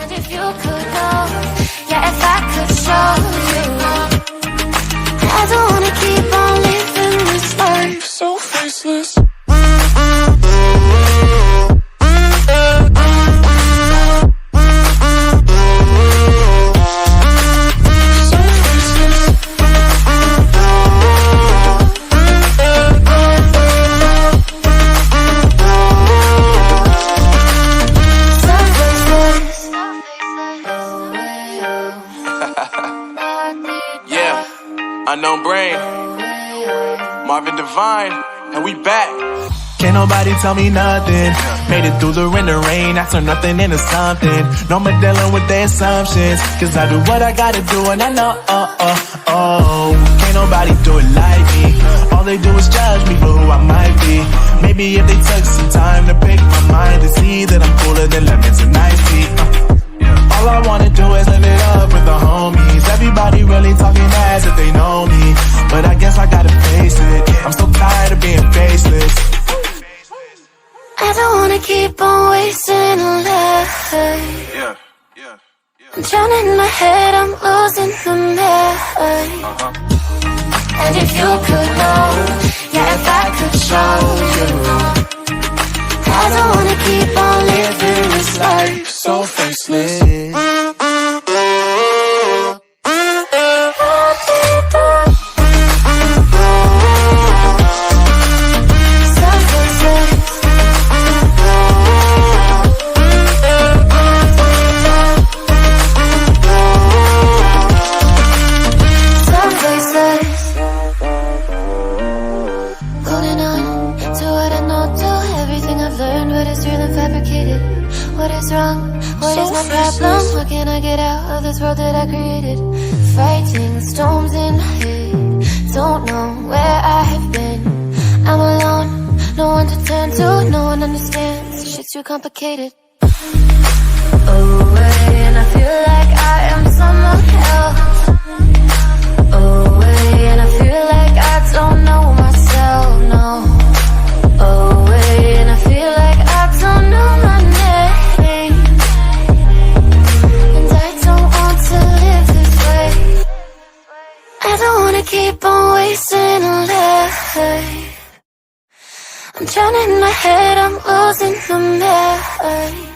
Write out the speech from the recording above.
And if you could know, yeah, if I could show you, I don't wanna keep on living this life so faceless. Unknown Brain, Marvin Divine, and we back. Can't nobody tell me nothing. Made it through the rain and rain, I turn nothing into something. No more dealing with their assumptions, cause I do what I gotta do and I know, can't nobody do it like me. All they do is judge me for who I might be. Maybe if they took some time to pick my mind to see that I'm cooler than lemons and iced tea. All I wanna do is live it up with the homies. Everybody really talking as if they know me, but I guess I gotta face it. I'm so tired of being faceless. I don't wanna keep on wasting a life. I'm drowning in my head, I'm losing the mind. And if you could know, yeah, if I could show you, I don't wanna keep on living this life so faceless. What is wrong? What is my problem? How can I get out of this world that I created? Fighting storms in my head, don't know where I have been. I'm alone, no one to turn to, no one understands. Shit's too complicated. Away, and I feel like I am someone else. Away, and I feel like I don't know myself, no. Away, and I feel like I don't know my name. I don't wanna keep on wasting a life. I'm drowning in my head, I'm losing the mind.